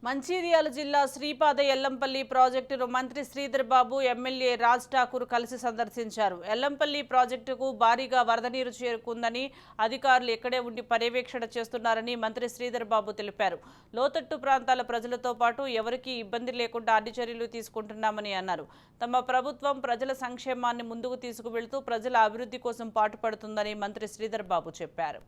మంచిర్యాల జిల్లా శ్రీపాద ఎల్లంపల్లి ప్రాజెక్టును మంత్రి శ్రీధర్ బాబు ఎమ్మెల్యే రాజ్ ఠాకూర్ కలిసి సందర్శించారు. ఎల్లంపల్లి ప్రాజెక్టుకు భారీగా వరద నీరు చేరుకుందని అధికారులు ఇక్కడే ఉండి పర్యవేక్షణ చేస్తున్నారని మంత్రి శ్రీధర్ బాబు తెలిపారు. లోతట్టు ప్రాంతాల ప్రజలతో పాటు ఎవరికీ ఇబ్బంది లేకుండా అన్ని చర్యలు తీసుకుంటున్నామని అన్నారు. తమ ప్రభుత్వం ప్రజల సంక్షేమాన్ని ముందుకు తీసుకువెళ్తూ ప్రజల అభివృద్ధి కోసం పాటుపడుతుందని మంత్రి శ్రీధర్ బాబు చెప్పారు.